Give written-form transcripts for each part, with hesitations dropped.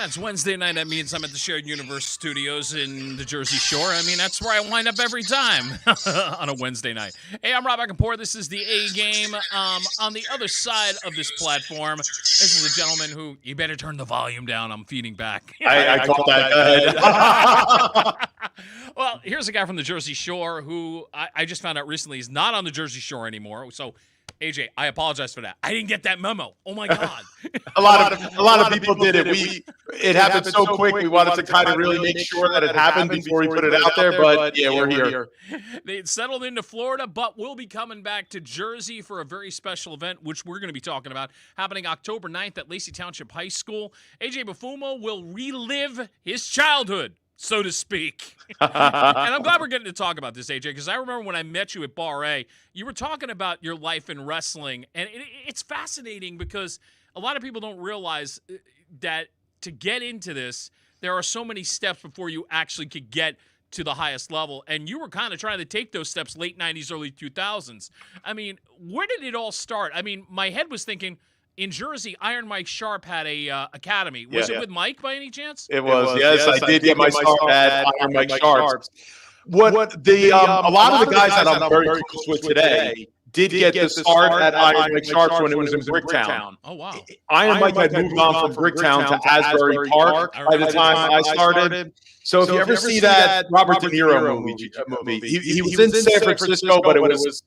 it's Wednesday night. That means I'm at the Shared Universe Studios in the Jersey Shore. I mean, that's where I wind up every time on a Wednesday night. Hey, I'm Rob Akinpour. This is the A-Game. On the other side of this platform, this is a gentleman who, you better turn the volume down. I'm feeding back. I caught that. Well, here's a guy from the Jersey Shore who I just found out recently is not on the Jersey Shore anymore. So, AJ, I apologize for that. I didn't get that memo. Oh my God. a lot of people did it. It happened so quick. We wanted to kind of really make sure that it happened before we put it out there. But yeah, we're here. They settled into Florida, but we'll be coming back to Jersey for a very special event, which we're going to be talking about, happening October 9th at Lacey Township High School. AJ Befumo will relive his childhood, so to speak. And I'm glad we're getting to talk about this, AJ, because I remember when I met you at Bar A, you were talking about your life in wrestling, and it's fascinating because a lot of people don't realize that to get into this, there are so many steps before you actually could get to the highest level, and you were kind of trying to take those steps late 90s, early 2000s. I mean, where did it all start? I mean, my head was thinking, in Jersey, Iron Mike Sharp had a academy. Was it with Mike by any chance? It was. Yes, I did get my start at Iron Mike Sharp. A lot of the guys that I'm very close with today did get the start at Iron Mike Sharp when it was in Bricktown. Oh, wow. Iron Mike had moved on from Bricktown to Asbury Park by the time I started. So if you ever see that Robert De Niro movie, he was in San Francisco, but it was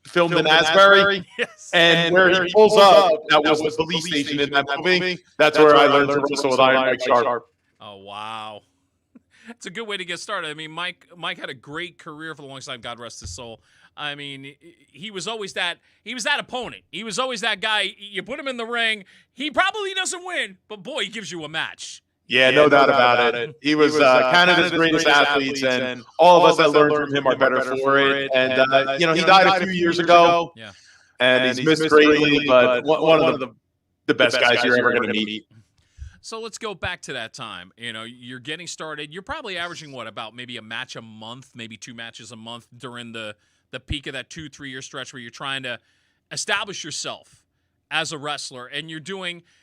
filmed in Asbury, Yes. and where he pulls up, that was the police station in that movie. That's where I learned to wrestle with Iron Mike Sharp. Oh, wow. It's a good way to get started. I mean, Mike had a great career for the longest time, God rest his soul. I mean, he was that opponent. He was always that guy. You put him in the ring, he probably doesn't win, but boy, he gives you a match. Yeah, no doubt about it. He was Canada's greatest athletes, and all of us that learned from him are better for it. And, he died a few years ago, and he's missed greatly, but one of the best guys you're ever going to meet. So let's go back to that time. You know, you're getting started. You're probably averaging, about maybe a match a month, maybe 2 matches a month during the peak of that 2-3 year stretch where you're trying to establish yourself as a wrestler, and you're doing –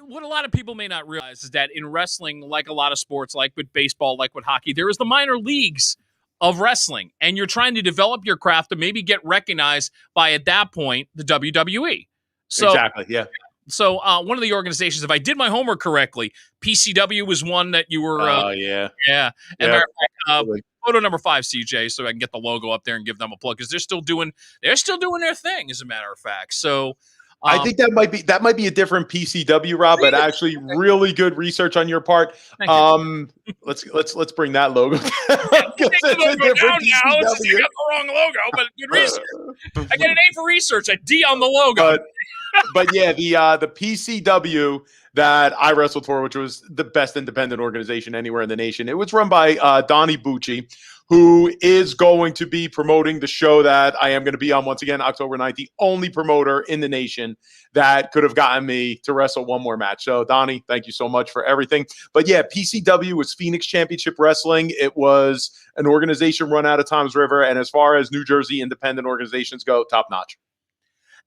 what a lot of people may not realize is that in wrestling, like a lot of sports, like with baseball, like with hockey, there is the minor leagues of wrestling, and you're trying to develop your craft to maybe get recognized by, at that point, the WWE. So, exactly, yeah. So one of the organizations, if I did my homework correctly, PCW was one that you were. Yeah. And photo number 5, CJ, so I can get the logo up there and give them a plug because they're still doing their thing, as a matter of fact. So. I think that might be a different PCW, Rob, but actually really good research on your part. Let's bring that logo down. It's a different PCW. Now. I got the wrong logo, but good research. I get an A for research, a D on the logo. But yeah, the PCW that I wrestled for, which was the best independent organization anywhere in the nation, it was run by Donnie Bucci, who is going to be promoting the show that I am going to be on once again, October 9th, the only promoter in the nation that could have gotten me to wrestle one more match. So, Donnie, thank you so much for everything. But yeah, PCW was Phoenix Championship Wrestling. It was an organization run out of Toms River. And as far as New Jersey independent organizations go, top notch.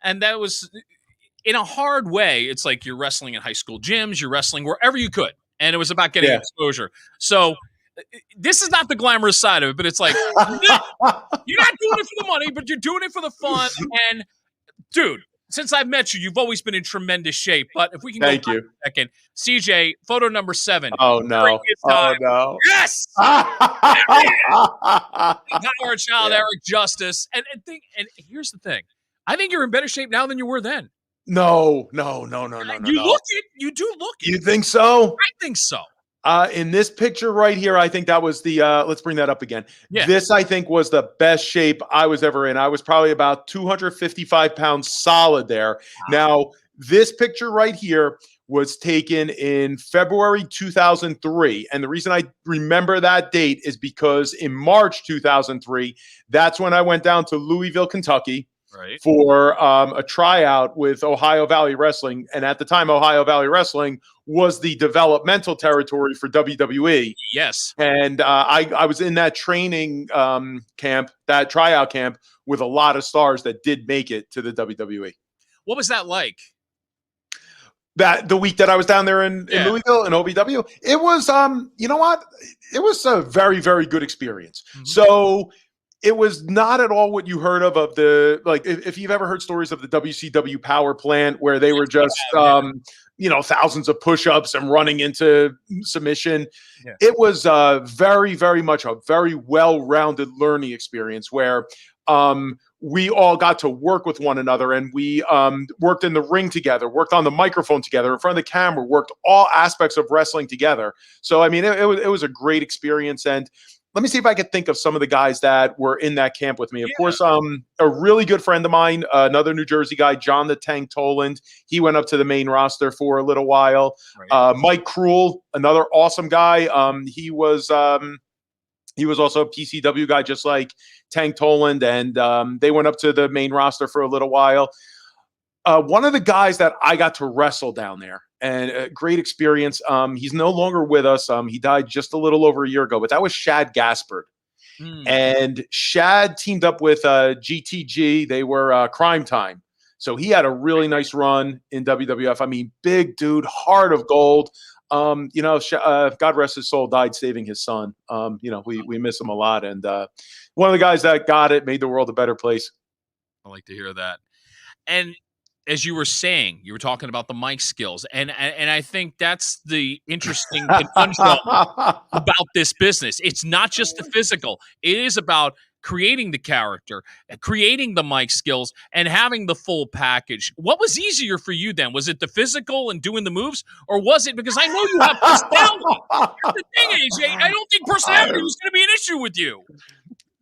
And that was, in a hard way, it's like you're wrestling in high school gyms, you're wrestling wherever you could. And it was about getting exposure. So, this is not the glamorous side of it, but it's like, you're not doing it for the money, but you're doing it for the fun. And, dude, since I've met you, you've always been in tremendous shape. But if we can go back a second. CJ, photo number 7. Oh, no. Oh, no. Yes! Howard Child, Eric Justice. And here's the thing. I think you're in better shape now than you were then. No. You do look it. You think so? I think so. In this picture right here, I think that was the, let's bring that up again. Yeah. This, I think, was the best shape I was ever in. I was probably about 255 pounds solid there. Wow. Now, this picture right here was taken in February 2003. And the reason I remember that date is because in March 2003, that's when I went down to Louisville, Kentucky. Right. For a tryout with Ohio Valley Wrestling. And at the time, Ohio Valley Wrestling was the developmental territory for WWE. Yes. And I was in that training camp, that tryout camp, with a lot of stars that did make it to the WWE. What was that like? that the week that I was down there in Louisville in OVW, it was you know what? It was a very, very good experience. Mm-hmm. So it was not at all what you heard of the, like, if you've ever heard stories of the WCW power plant where they were just thousands of push-ups and running into submission. Yeah. It was very, very much a very well-rounded learning experience where we all got to work with one another, and we worked in the ring together, worked on the microphone together, in front of the camera, worked all aspects of wrestling together. So, I mean, it was a great experience. And let me see if I could think of some of the guys that were in that camp with me. Of course, a really good friend of mine, another New Jersey guy, John the Tank Toland. He went up to the main roster for a little while. Right. Mike Cruel, another awesome guy. He was also a PCW guy, just like Tank Toland, and they went up to the main roster for a little while. One of the guys that I got to wrestle down there, and a great experience. He's no longer with us. He died just a little over a year ago, but that was Shad Gaspard. And Shad teamed up with GTG. They were Crime Time. So he had a really nice run in WWF. I mean, big dude, heart of gold. God rest his soul, died saving his son. We miss him a lot. And one of the guys that got it, made the world a better place. I like to hear that. And as you were saying, you were talking about the mic skills, and I think that's the interesting conundrum about this business. It's not just the physical; it is about creating the character, creating the mic skills, and having the full package. What was easier for you then? Was it the physical and doing the moves, or was it because I know you have personality? Here's the thing, AJ. I don't think personality was going to be an issue with you.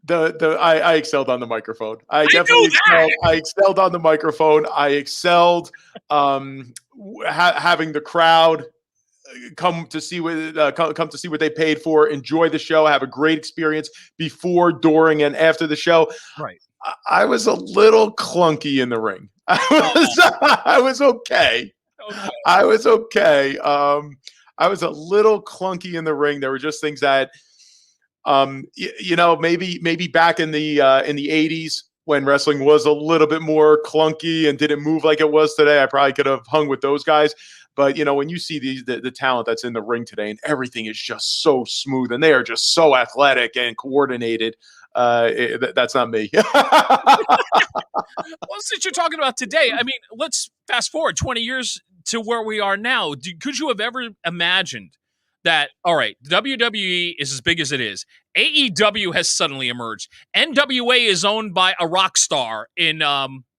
I excelled on the microphone. I definitely excelled. I excelled on the microphone. I excelled having the crowd come to see what they paid for, enjoy the show, have a great experience before, during, and after the show. Right. I was a little clunky in the ring. I was okay. I was okay. I was a little clunky in the ring. There were just things that. Maybe back in the 80s when wrestling was a little bit more clunky and didn't move like it was today, I probably could have hung with those guys. But, when you see the talent that's in the ring today and everything is just so smooth and they are just so athletic and coordinated, that's not me. Well, since you're talking about today, I mean, let's fast forward 20 years to where we are now. Could you have ever imagined that, all right, WWE is as big as it is. AEW has suddenly emerged. NWA is owned by a rock star in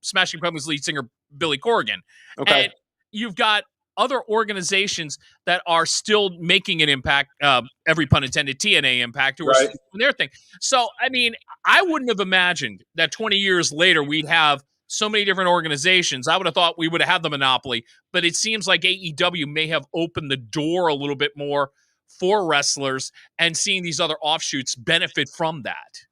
Smashing Pumpkins lead singer Billy Corgan. Okay. And you've got other organizations that are still making an impact, every pun intended, TNA Impact, who are doing their thing. So, I mean, I wouldn't have imagined that 20 years later we'd have so many different organizations. I would have thought we would have had the monopoly, but it seems like AEW may have opened the door a little bit more for wrestlers, and seeing these other offshoots benefit from that.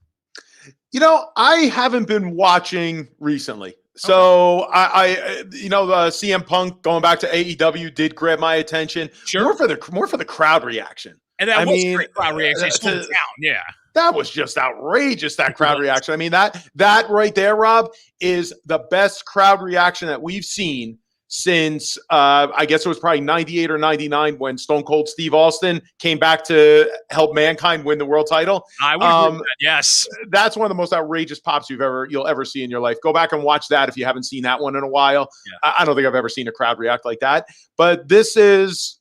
I haven't been watching recently. So I CM Punk going back to AEW did grab my attention. Sure. More for the crowd reaction. And that was a great crowd reaction. Down. Yeah. That was just outrageous, that crowd reaction. I mean, that right there, Rob, is the best crowd reaction that we've seen since I guess it was probably 98 or 99 when Stone Cold Steve Austin came back to help Mankind win the world title. I would agree with that, yes. That's one of the most outrageous pops you'll ever see in your life. Go back and watch that if you haven't seen that one in a while. Yeah. I don't think I've ever seen a crowd react like that. But this is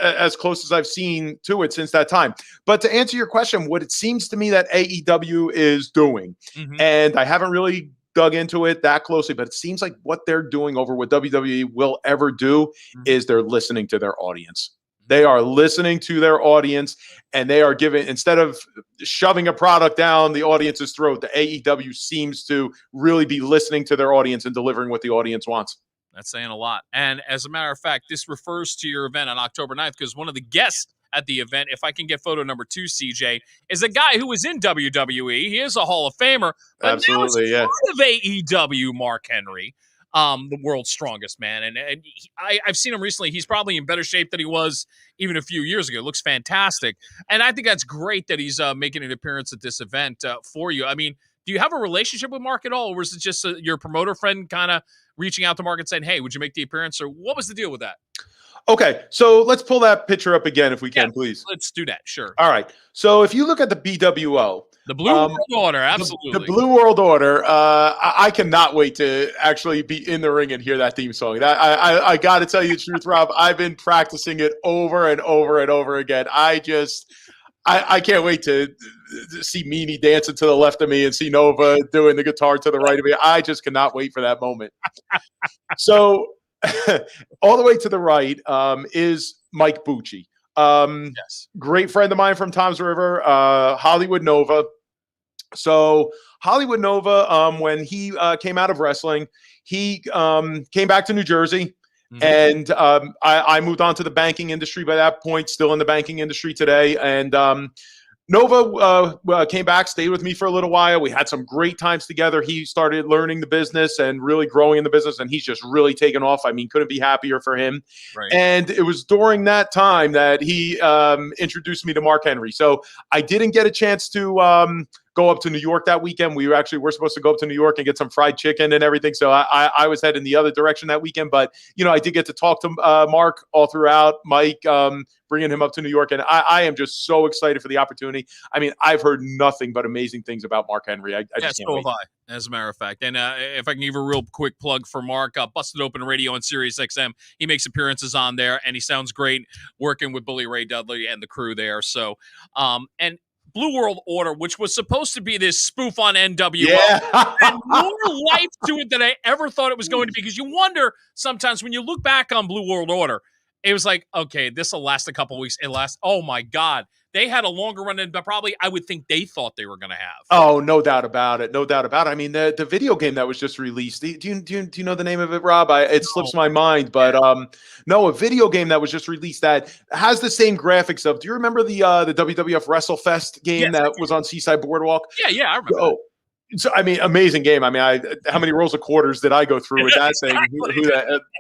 as close as I've seen to it since that time. But to answer your question, what it seems to me that AEW is doing, and I haven't really dug into it that closely, but it seems like what they're doing over what WWE will ever do is they're listening to their audience. They are listening to their audience, and they are giving, instead of shoving a product down the audience's throat, the AEW seems to really be listening to their audience and delivering what the audience wants. That's saying a lot. And as a matter of fact, this refers to your event on October 9th, because one of the guests at the event, if I can get photo number 2, CJ, is a guy who was in WWE. He is a Hall of Famer. But absolutely, now it's part of AEW, Mark Henry, the world's strongest man. And I've seen him recently. He's probably in better shape than he was even a few years ago. Looks fantastic. And I think that's great that he's making an appearance at this event for you. I mean, do you have a relationship with Mark at all, or is it just your promoter friend kind of reaching out to Mark and saying, "Hey, would you make the appearance?" Or what was the deal with that? Okay, so let's pull that picture up again if we can, please. Let's do that. Sure. All right. So if you look at the BWO, The Blue World Order, The absolutely. Blue World Order. I cannot wait to actually be in the ring and hear that theme song. I got to tell you the truth, Rob. I've been practicing it over and over and over again. I can't wait to see Meanie dancing to the left of me and see Nova doing the guitar to the right of me. I just cannot wait for that moment. So all the way to the right is Mike Bucci. Yes. Great friend of mine from Tom's River, Hollywood Nova. So Hollywood Nova, when he came out of wrestling, he came back to New Jersey. And I moved on to the banking industry by that point, still in the banking industry today. And Nova came back, stayed with me for a little while. We had some great times together. He started learning the business and really growing in the business, and he's just really taken off. I mean, couldn't be happier for him. Right. And it was during that time that he introduced me to Mark Henry. So I didn't get a chance to go up to New York that weekend. We were supposed to go up to New York and get some fried chicken and everything. So I was heading the other direction that weekend. But, I did get to talk to Mark all throughout, Mike, bringing him up to New York. And I am just so excited for the opportunity. I mean, I've heard nothing but amazing things about Mark Henry. I just can't wait. As a matter of fact. And if I can give a real quick plug for Mark, Busted Open Radio on Sirius XM. He makes appearances on there, and he sounds great working with Billy Ray Dudley and the crew there. So, and Blue World Order, which was supposed to be this spoof on NWO, and more life to it than I ever thought it was going to be. Because you wonder sometimes when you look back on Blue World Order, it was like, okay, this will last a couple weeks. It lasts. Oh my God. They had a longer run than probably I would think they thought they were going to have. Oh, no doubt about it. No doubt about it. I mean, the video game that was just released. Do you know the name of it, Rob? It slips my mind, but no, a video game that was just released that has the same graphics of. Do you remember the WWF WrestleFest game that was on Seaside Boardwalk? Yeah, I remember. Oh, so I mean, amazing game. I mean, how many rolls of quarters did I go through with that thing?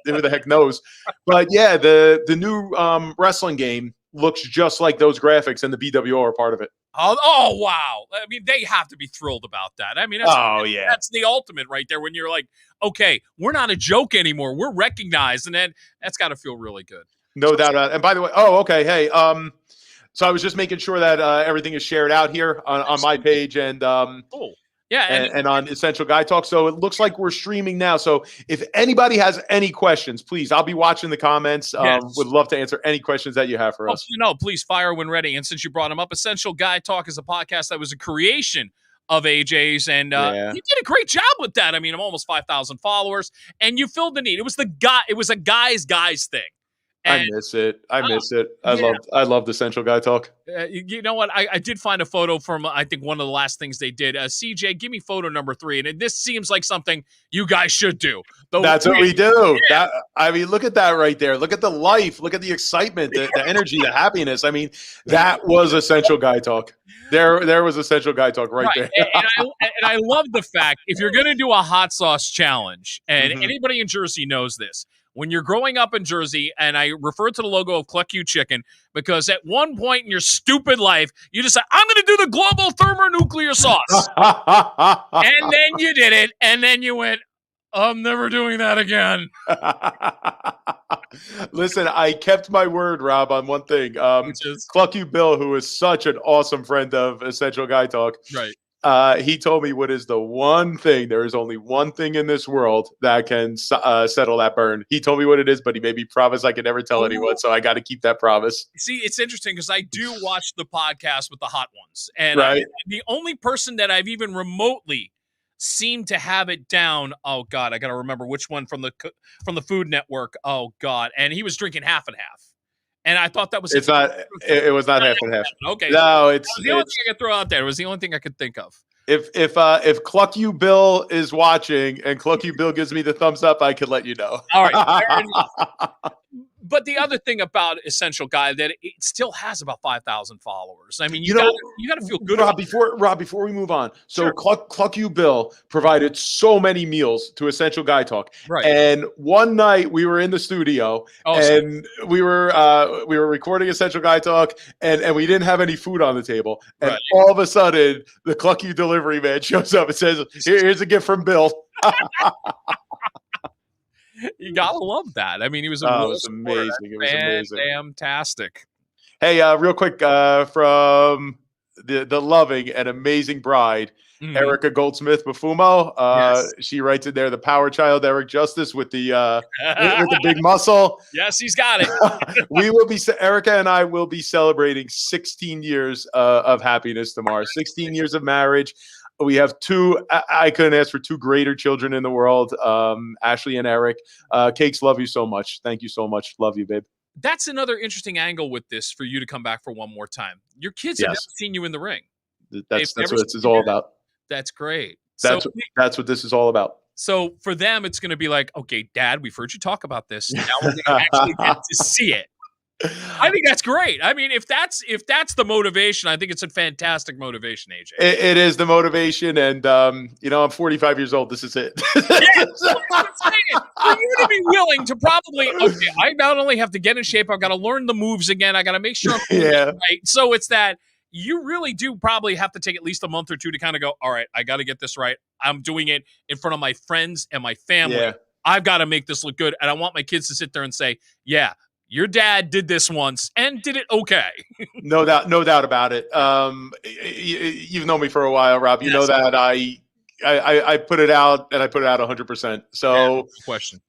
Who the heck knows? But yeah, the new wrestling game looks just like those graphics, and the BWO are part of it. Oh wow. I mean, they have to be thrilled about that. I mean, that's the ultimate right there when you're like, okay, we're not a joke anymore. We're recognized, and then that's got to feel really good. No doubt about it. And by the way, okay, hey, so I was just making sure that everything is shared out here on my page and cool. Yeah, and on Essential Guy Talk. So it looks like we're streaming now. So if anybody has any questions, please, I'll be watching the comments. Would love to answer any questions that you have for us. Please fire when ready. And since you brought him up, Essential Guy Talk is a podcast that was a creation of AJ's, and you did a great job with that. I mean, I'm almost 5,000 followers, and you filled the need. It was a guys thing. And, I miss it. I loved Essential Guy Talk. You know what? I did find a photo from, I think, one of the last things they did. CJ, give me photo number 3. And this seems like something you guys should do. That's what we do. Yeah. I mean, look at that right there. Look at the life. Look at the excitement, the energy, the happiness. I mean, that was Essential Guy Talk. There was Essential Guy Talk right there. and I love the fact, if you're going to do a hot sauce challenge, and anybody in Jersey knows this, when you're growing up in Jersey, and I refer to the logo of Cluck You Chicken, because at one point in your stupid life, you decide, I'm going to do the global thermonuclear sauce. And then you did it, and then you went, I'm never doing that again. Listen, I kept my word, Rob, on one thing. Cluck You Bill, who is such an awesome friend of Essential Guy Talk. Right. He told me what is the one thing, there is only one thing in this world that can settle that burn. He told me what it is, but he made me promise I could never tell anyone. So I got to keep that promise. See, it's interesting because I do watch the podcast with the hot ones. And the only person that I've even remotely seemed to have it down. Oh God, I got to remember which one from the Food Network. Oh God. And he was drinking half and half. And I thought that was it was not half and half. Okay. No, it's the only thing I could throw out there. It was the only thing I could think of. If Cluck You Bill is watching and Cluck You Bill gives me the thumbs up, I could let you know. All right. Fair enough. But the other thing about Essential Guy, that it still has about 5,000 followers. I mean, you got to feel good. Rob, before we move on, so Cluck You Bill provided so many meals to Essential Guy Talk. Right. And one night we were in the studio and we were recording Essential Guy Talk and we didn't have any food on the table. And all of a sudden, the Cluck You delivery man shows up and says, "Here's a gift from Bill." You gotta love that. I mean, he was a Oh, it real was supporter. amazing. It was That's amazing. fantastic. Hey, real quick, from the loving and amazing bride, Mhm. Erica Goldsmith Befumo. Yes. She writes in there, the power child, Eric Justice, with the big muscle. Yes, he's got it. Erica and I will be celebrating 16 years of happiness tomorrow. 16 years of marriage. We have two. I couldn't ask for two greater children in the world. Ashley and Eric. Cakes, love you so much. Thank you so much. Love you, babe. That's another interesting angle with this for you to come back for one more time. Your kids have never Yes, seen you in the ring. They've that's never what seen this is you all do that. about. That's great. So That's what this is all about. so for them, it's gonna be like, okay, Dad, we've heard you talk about this. Now we're gonna actually get to see it. I think that's great. I mean, if that's the motivation, I think it's a fantastic motivation, AJ. It is the motivation, and I'm 45 years old. This is it. Yeah, I'm saying, for you to be willing to probably, okay, I not only have to get in shape, I've got to learn the moves again. I got to make sure I'm doing Yeah. it right. So it's that you really do probably have to take at least a month or two to kind of go, all right, I got to get this right. I'm doing it in front of my friends and my family. Yeah. I've got to make this look good. And I want my kids to sit there and say, yeah, your dad did this once and did it okay. No doubt about it. You've known me for a while, Rob. You know Yes. that I put it out, and I put it out 100%. So, Yeah, question.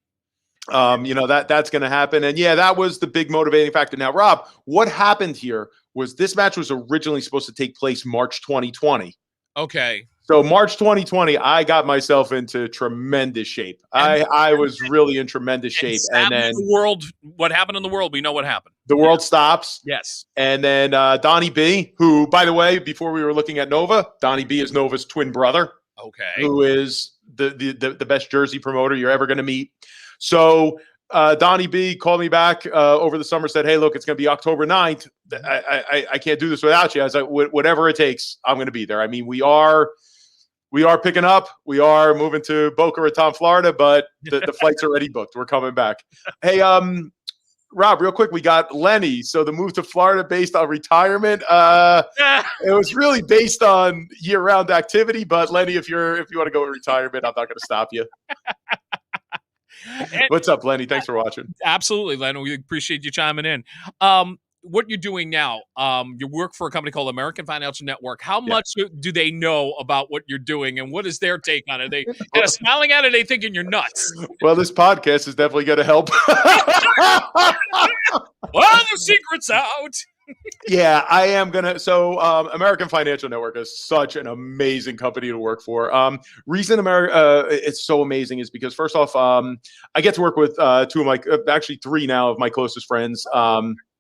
that's going to happen. And yeah, that was the big motivating factor. Now, Rob, what happened here was this match was originally supposed to take place March 2020. Okay. So March 2020, I got myself into tremendous shape. I was really in tremendous shape. And then the world, what happened in the world, we know what happened. the world stops. Yes. And then Donnie B, who, by the way, before we were looking at Nova, Donnie B is Nova's twin brother, Okay. who is the best Jersey promoter you're ever going to meet. So Donnie B called me back over the summer, said, hey, look, it's going to be October 9th. I can't do this without you. I was like, whatever it takes, I'm going to be there. I mean, we are picking up. We are moving to Boca Raton, Florida, but the flight's already booked. We're coming back. Hey, Rob, real quick, we got Lenny. So the move to Florida based on retirement. It was really based on year-round activity. But Lenny, if you want to go with retirement, I'm not going to stop you. What's up, Lenny? Thanks for watching. Absolutely, Len. We appreciate you chiming in. What you're doing now, you work for a company called American Financial Network. How much do they know about what you're doing, and what is their take on it? Are they kind of smiling at it? Are they thinking you're nuts? Well, this podcast is definitely going to help. Well, the secret's out. Yeah, I am going to. So American Financial Network is such an amazing company to work for. Reason it's so amazing is because, first off, I get to work with two of my, actually three now of my closest friends,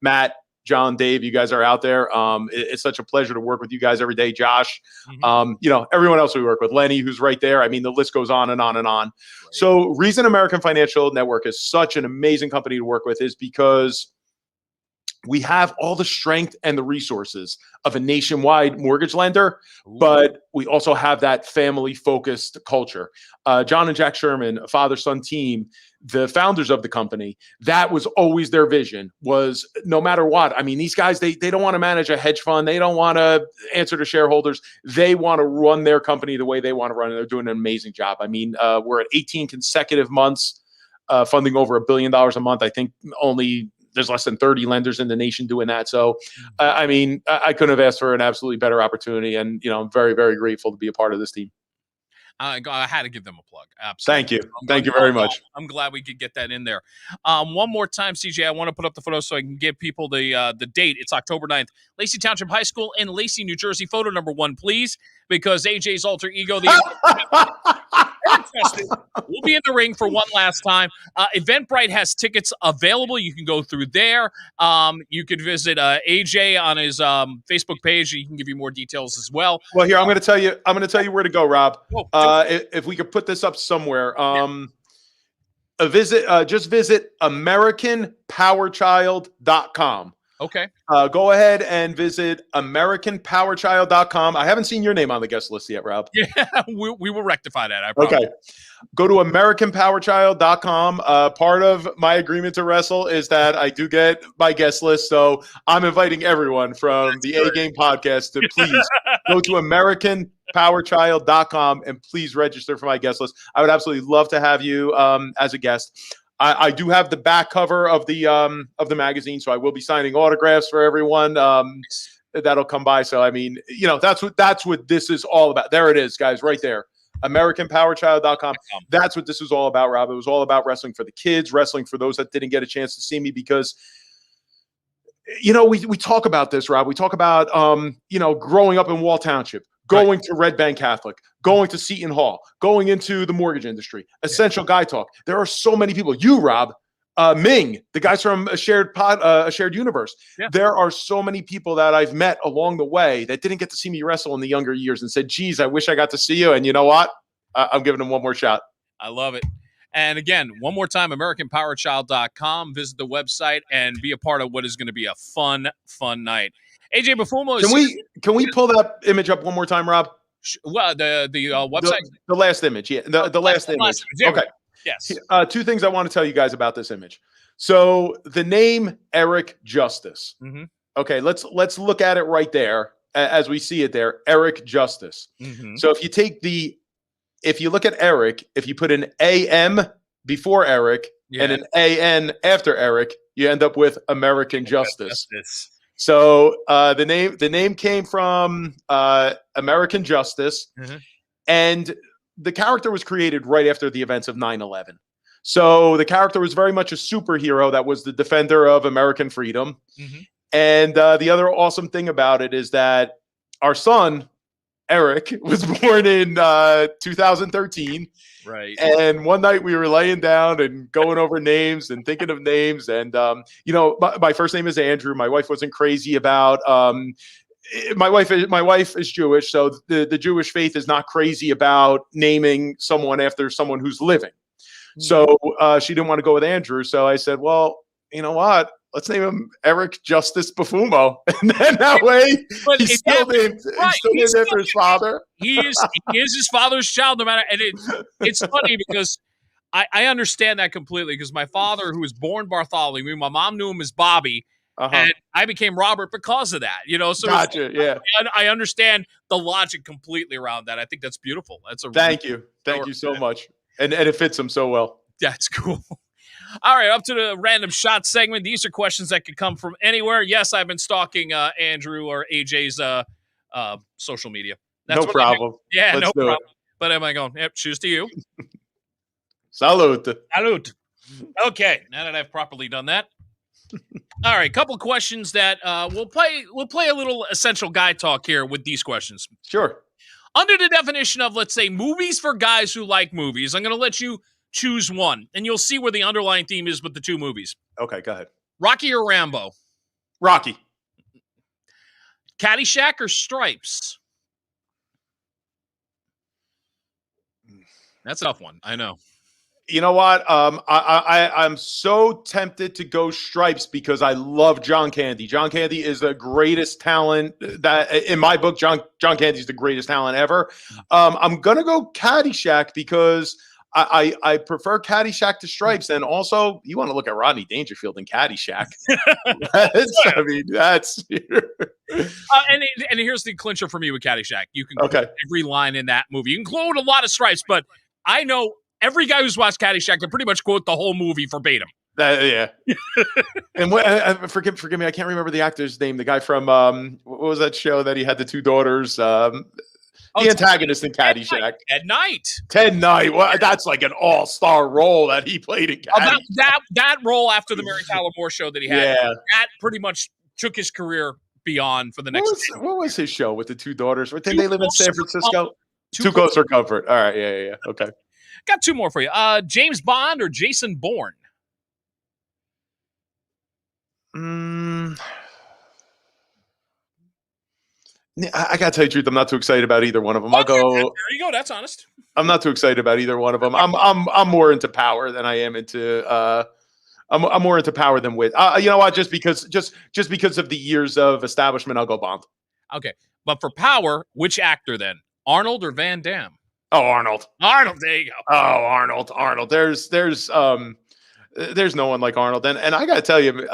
Matt, John, Dave. You guys are out there. It's such a pleasure to work with you guys every day. Josh, everyone else we work with, Lenny, who's right there. I mean, the list goes on and on and on. Right. So reason American Financial Network is such an amazing company to work with is because we have all the strength and the resources of a nationwide mortgage lender, but we also have that family-focused culture. John and Jack Sherman, a father-son team, the founders of the company, that was always their vision, was no matter what. I mean, these guys, they don't want to manage a hedge fund. They don't want to answer to shareholders. They want to run their company the way they want to run it. They're doing an amazing job. I mean, we're at 18 consecutive months funding over $1 billion a month. I think there's less than 30 lenders in the nation doing that. So, I mean, I couldn't have asked for an absolutely better opportunity. And, I'm very, very grateful to be a part of this team. I had to give them a plug. Absolutely. Thank you. Thank you very much. I'm glad we could get that in there. One more time, CJ, I want to put up the photo so I can give people the date. It's October 9th. Lacey Township High School in Lacey, New Jersey. Photo number 1, please, because AJ's alter ego, the will be in the ring for one last time. Eventbrite has tickets available. You can go through there. You could visit AJ on his Facebook page. He can give you more details as well. Well, here I'm going to tell you where to go, Rob. If we could put this up somewhere, just visit AmericanPowerChild.com. Okay. Go ahead and visit AmericanPowerChild.com. I haven't seen your name on the guest list yet, Rob. Yeah, we will rectify that. I promise. Okay. Go to AmericanPowerChild.com. Part of my agreement to wrestle is that I do get my guest list. So I'm inviting everyone from the A-Game podcast to please go to AmericanPowerChild.com and please register for my guest list. I would absolutely love to have you as a guest. I do have the back cover of the magazine, so I will be signing autographs for everyone that'll come by. So I mean, that's what this is all about. There it is, guys, right there. AmericanPowerChild.com. That's what this is all about, Rob. It was all about wrestling for the kids, wrestling for those that didn't get a chance to see me, because we talk about this, Rob. We talk about growing up in Wall Township, going to Red Bank Catholic, going to Seton Hall, going into the mortgage industry, Essential Guy Talk. There are so many people. You, Rob, Ming, the guys from a shared universe. Yeah. There are so many people that I've met along the way that didn't get to see me wrestle in the younger years and said, geez, I wish I got to see you. And you know what? I'm giving them one more shot. I love it. And again, one more time, AmericanPowerChild.com. Visit the website and be a part of what is going to be a fun night. AJ Befumo is. Can we pull that image up one more time, Rob? Well, the website. The last image, yeah. The last image. Okay. Yes. Two things I want to tell you guys about this image. So the name Eric Justice. Mm-hmm. Okay, let's look at it right there as we see it there. Eric Justice. Mm-hmm. So if you look at Eric, if you put an AM before Eric and an AN after Eric, you end up with American Justice. So the name came from American Justice, and the character was created right after the events of 9/11. So the character was very much a superhero that was the defender of American freedom. Mm-hmm. And the other awesome thing about it is that our son, Eric, was born in 2013. Right. And one night we were laying down and going over names and thinking of names. And, my first name is Andrew. My wife wasn't crazy about my wife is Jewish, so the Jewish faith is not crazy about naming someone after someone who's living. So she didn't want to go with Andrew. So I said, well, you know what? Let's name him Eric Justice Befumo. And then that way he's still named after his father. He is his father's child, no matter. And it's funny because I understand that completely, because my father, who was born Bartholomew, my mom knew him as Bobby. And I became Robert because of that, So gotcha, I understand the logic completely around that. I think that's beautiful. Thank you so much, and it fits him so well. That's cool. All right, up to the random shot segment. These are questions that could come from anywhere. Yes, I've been stalking Andrew or AJ's social media. That's no problem. Let's no problem. But am I going? Yep, choose to you. Salute. Okay, now that I've properly done that. All right, couple of questions that we'll play a little essential guy talk here with these questions. Sure. Under the definition of, let's say, movies for guys who like movies, I'm going to let you choose one, and you'll see where the underlying theme is with the two movies. Okay, go ahead. Rocky or Rambo? Rocky. Caddyshack or Stripes? That's a tough one, I know. You know what? I'm so tempted to go Stripes because I love John Candy. John Candy is the greatest talent that, in my book, John Candy is the greatest talent ever. I'm gonna go Caddyshack because I prefer Caddyshack to Stripes, and also you want to look at Rodney Dangerfield in Caddyshack. That's. And here's the clincher for me with Caddyshack. You can quote every line in that movie. You can quote a lot of Stripes, but I know every guy who's watched Caddyshack can pretty much quote the whole movie verbatim. Yeah. And forgive me, I can't remember the actor's name. The guy from what was that show that he had the two daughters? The antagonist in Caddyshack. Ted Knight. Well, that's like an all-star role that he played in Caddyshack. That role after the Mary Tyler Moore show that he had, that pretty much took his career beyond for the next. What was his show with the two daughters? Didn't they live in San Francisco? Too Close for Comfort. All right, yeah. Okay. Got two more for you. James Bond or Jason Bourne? I gotta tell you the truth. I'm not too excited about either one of them. I'll go. There you go. That's honest. I'm not too excited about either one of them. I'm more into power than I am into. I'm more into power than wit. You know what? Just because of the years of establishment, I'll go Bond. Okay, but for power, which actor then? Arnold or Van Damme? Oh, Arnold. There you go. Oh, Arnold. There's no one like Arnold. And I got to tell you,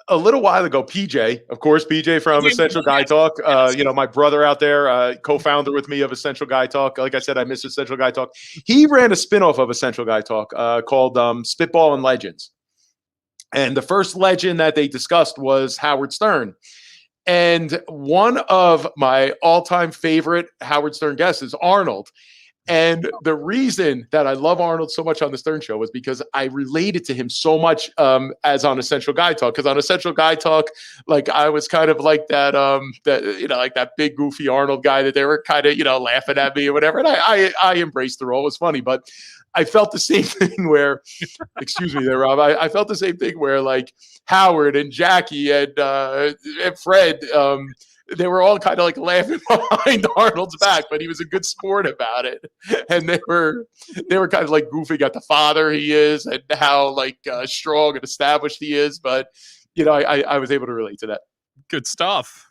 a little while ago, PJ, of course, PJ from Essential Guy Talk, my brother out there, co-founder with me of Essential Guy Talk. Like I said, I miss Essential Guy Talk. He ran a spinoff of Essential Guy Talk called Spitball and Legends. And the first legend that they discussed was Howard Stern. And one of my all-time favorite Howard Stern guests is Arnold. And the reason that I love Arnold so much on the Stern Show was because I related to him so much as on Essential Guy Talk. Because on Essential Guy Talk, like I was kind of like that, like that big goofy Arnold guy that they were kind of, laughing at me or whatever. And I embraced the role. It was funny, but I felt the same thing where, excuse me there, Rob. I felt the same thing where like Howard and Jackie and Fred. They were all kind of like laughing behind Arnold's back, but he was a good sport about it. And they were kind of like goofing at the father he is and how like strong and established he is. But, I was able to relate to that. Good stuff.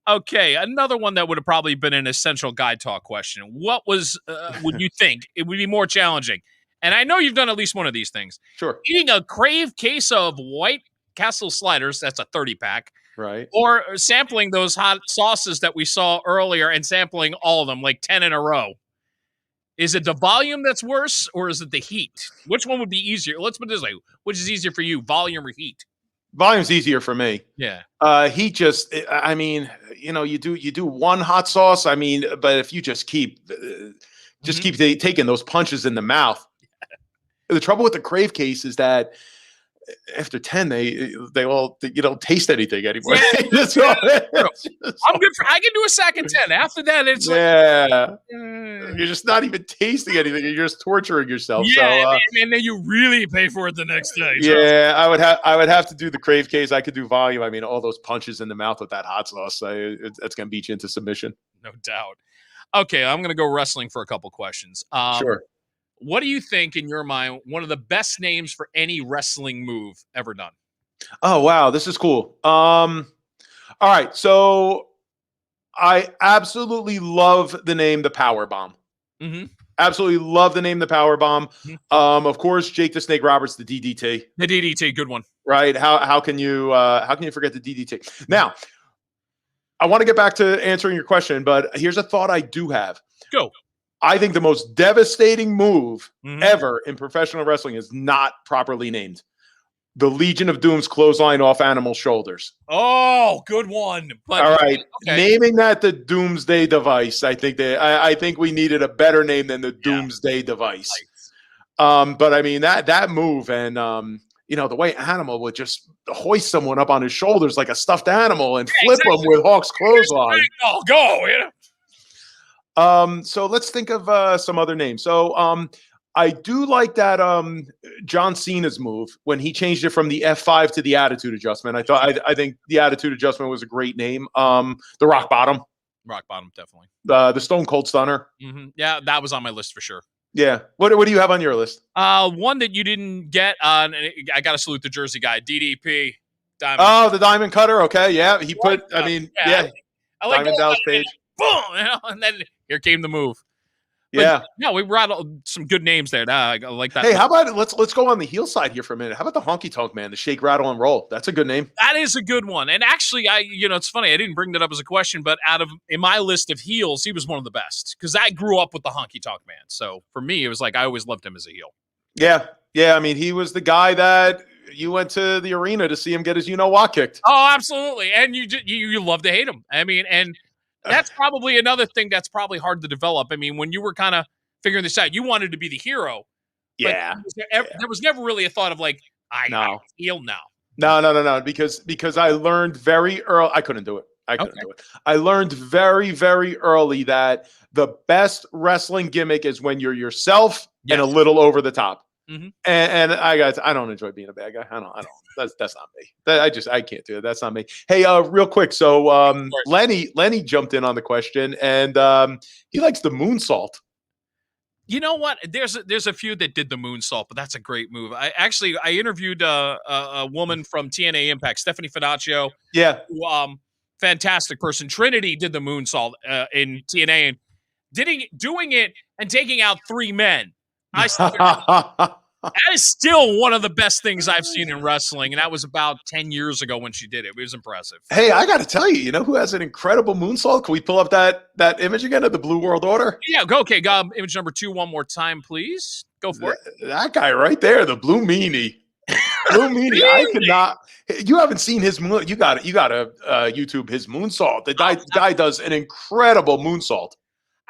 Okay, another one that would have probably been an Essential Guy Talk question. What would you think? It would be more challenging. And I know you've done at least one of these things. Sure. Eating a Crave case of White Castle sliders, that's a 30-pack. Right. Or sampling those hot sauces that we saw earlier and sampling all of them, like 10 in a row. Is it the volume that's worse or is it the heat? Which one would be easier? Let's put it this way. Which is easier for you, volume or heat? Volume's easier for me. Yeah. Heat just, I mean, you do one hot sauce. I mean, but if you just keep taking those punches in the mouth. The trouble with the Crave case is that after 10, they all you don't taste anything anymore. Yeah. I'm good for. I can do a sack of 10. After that, it's you're just not even tasting anything. You're just torturing yourself. Yeah, so, and then you really pay for it the next day. Yeah, I would have to do the Crave case. I could do volume. I mean, all those punches in the mouth with that hot sauce, that's gonna beat you into submission. No doubt. Okay, I'm gonna go wrestling for a couple questions. Sure. What do you think, in your mind, one of the best names for any wrestling move ever done? Oh, wow. This is cool. All right. So I absolutely love the name The Power Bomb. Mm-hmm. Absolutely love the name The Power Bomb. Mm-hmm. Of course, Jake the Snake Roberts, the DDT. The DDT, good one. Right. How can you forget the DDT? Now, I want to get back to answering your question, but here's a thought I do have. Go. I think the most devastating move ever in professional wrestling is not properly named. The Legion of Doom's clothesline off Animal's shoulders. Oh, good one. But, all right. Okay. Naming that the Doomsday Device, I think we needed a better name than the Doomsday Device. But I mean, that move and, the way Animal would just hoist someone up on his shoulders like a stuffed animal and flip him with Hawk's clothesline. Oh, go, So let's think of some other names. So I do like that John Cena's move when he changed it from the F5 to the Attitude Adjustment. I think the Attitude Adjustment was a great name. The Rock Bottom. Rock Bottom, definitely. The Stone Cold Stunner. Mm-hmm. Yeah, that was on my list for sure. Yeah. What do you have on your list? One that you didn't get on. I got to salute the Jersey guy, DDP. Diamond. Oh, the Diamond Cutter. Okay, yeah. He put. I mean, yeah. I like Diamond Dallas Page. Boom, and then here came the move. But, yeah, no, we brought some good names there. I like that. Hey, how about let's go on the heel side here for a minute. How about the Honky Tonk Man, the Shake, Rattle, and Roll? That's a good name. That is a good one. And actually, it's funny. I didn't bring that up as a question, but in my list of heels, he was one of the best because I grew up with the Honky Tonk Man. So for me, it was like I always loved him as a heel. Yeah. I mean, he was the guy that you went to the arena to see him get his what kicked. Oh, absolutely. And you love to hate him. I mean, and that's probably another thing that's probably hard to develop. I mean, when you were kind of figuring this out, you wanted to be the hero. Yeah. There was never really a thought of like, I'm heel now. No. Because I learned very early. I couldn't do it. I learned very, very early that the best wrestling gimmick is when you're yourself and a little over the top. Mm-hmm. And I don't enjoy being a bad guy. I don't. That's not me. I can't do it. That's not me. Hey, real quick. So Lenny jumped in on the question, and he likes the moonsault. You know what? There's a few that did the moonsault, but that's a great move. I interviewed a woman from TNA Impact, Stephanie Finaccio. Yeah. Who, fantastic person. Trinity did the moonsault in TNA and doing it and taking out 3 men. I That is still one of the best things I've seen in wrestling, and that was about 10 years ago when she did it. It was impressive. Hey, I got to tell you, you know who has an incredible moonsault? Can we pull up that image again of the Blue World Order? Yeah, okay. Image number 2 one more time, please. Go for it. That guy right there, the Blue Meanie. Blue Meanie. I could not. You haven't seen his moon. You got to YouTube his moonsault. The guy does an incredible moonsault.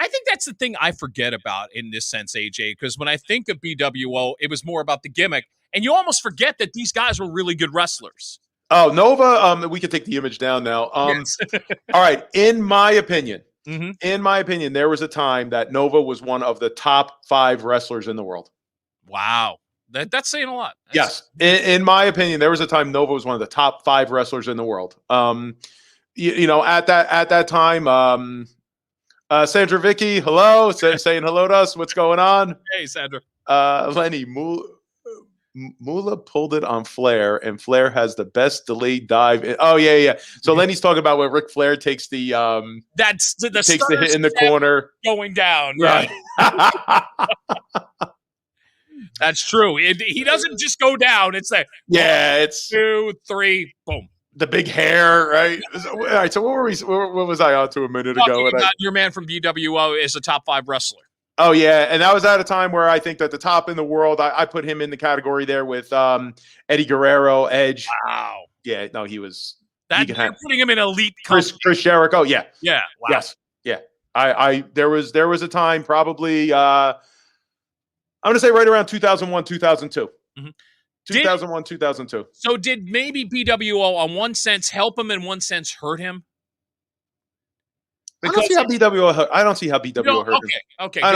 I think that's the thing I forget about in this sense, AJ, because when I think of BWO, it was more about the gimmick. And you almost forget that these guys were really good wrestlers. Oh, Nova, we can take the image down now. Yes. All right. In my opinion, Mm-hmm. there was a time that Nova was one of the top 5 wrestlers in the world. Wow. That's saying a lot. Yes. In my opinion, there was a time Nova was one of the top 5 wrestlers in the world. You know, at that time, Sandra Vicky, hello, saying hello to us. What's going on? Hey, Sandra. Lenny, Moolah pulled it on Flair, and Flair has the best delayed dive. Oh, yeah. So Lenny's talking about where Ric Flair takes the that's the takes the hit in the corner. Going down. Right. Yeah. That's true. He doesn't just go down. It's like, it's 2, 3, boom. The big hair, right? All right. So what was I on to a minute ago? Your man from BWO is a top 5 wrestler. Oh, yeah. And that was at a time where I think that the top in the world, I put him in the category there with Eddie Guerrero, Edge. Wow. Yeah, no, he was. You're putting him in elite. Chris Jericho. Yeah. Yeah. Wow. Yes. Yeah. There was a time probably, I'm going to say right around 2001, 2002. Mm-hmm. 2001, 2002. So did maybe BWO on one sense help him and one sense hurt him? Because I don't see how BWO hurt him. Okay. I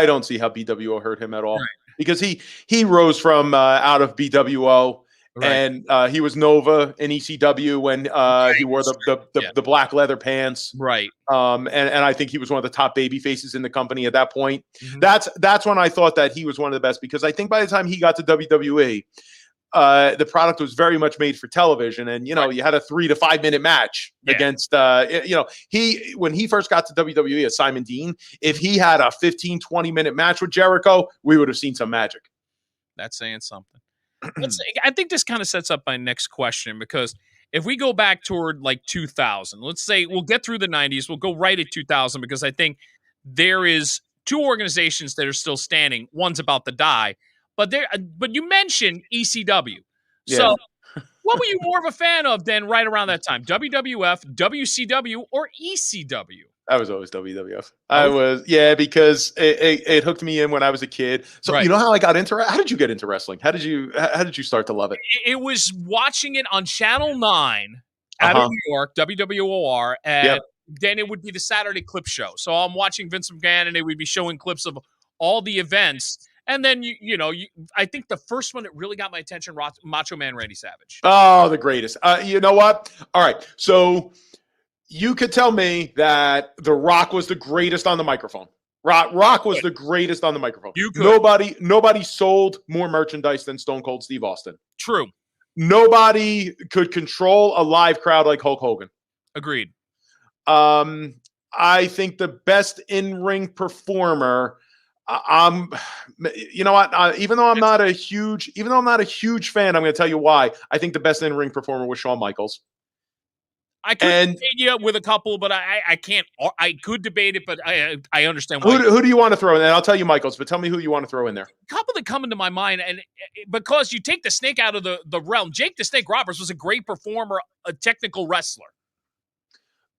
don't see how BWO hurt him at all. Right. Because he rose from out of BWO, right. And he was Nova in ECW when he wore the black leather pants. Right. And I think he was one of the top baby faces in the company at that point. Mm-hmm. That's when I thought that he was one of the best, because I think by the time he got to WWE, the product was very much made for television, and you had a 3 to 5 minute match against when he first got to WWE as Simon Dean. If he had a 15-20 minute match with Jericho, we would have seen some magic. That's saying something. I think this kind of sets up my next question, because if we go back toward like 2000, let's say we'll get through the 90s, we'll go right at 2000, because I think there is 2 organizations that are still standing. One's about to die. But you mentioned ECW. Yeah. So what were you more of a fan of then right around that time? WWF, WCW, or ECW? I was always WWF. Because it hooked me in when I was a kid. So You know how I got into it? How did you get into wrestling? How did you start to love it? It was watching it on Channel 9 out of New York, WWOR, and then it would be the Saturday clip show. So I'm watching Vince McMahon, and they would be showing clips of all the events. And then, I think the first one that really got my attention, Macho Man Randy Savage. Oh, the greatest. You know what? All right. So you could tell me that The Rock was the greatest on the microphone. Rock was the greatest on the microphone. You could. Nobody sold more merchandise than Stone Cold Steve Austin. True. Nobody could control a live crowd like Hulk Hogan. Agreed. I think the best in-ring performer, you know what? Even though I'm not a huge fan, I'm going to tell you why. I think the best in-ring performer was Shawn Michaels. I could debate you with a couple, but I can't. I could debate it, but I understand why. Who do you want to throw in? And I'll tell you Michaels, but tell me who you want to throw in there. A couple that come into my mind, and because you take the Snake out of the realm, Jake the Snake Roberts was a great performer, a technical wrestler.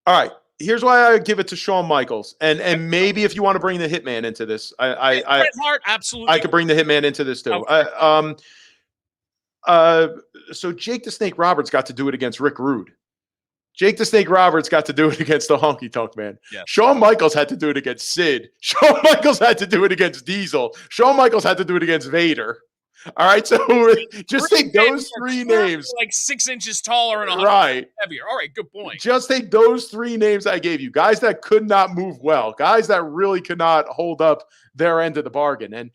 All right. Here's why I give it to Shawn Michaels, and maybe if you want to bring the Hitman into this, Bret Hart, absolutely. I could bring the Hitman into this too. Okay. So Jake the Snake Roberts got to do it against Rick Rude. Jake the Snake Roberts got to do it against the Honky Tonk Man. Yes. Shawn Michaels had to do it against Sid. Shawn Michaels had to do it against Diesel. Shawn Michaels had to do it against Vader. All right, so just take those 3 names. Like 6 inches taller and 100 heavier. All right, good point. Just take those 3 names I gave you. Guys that could not move well. Guys that really could not hold up their end of the bargain. And,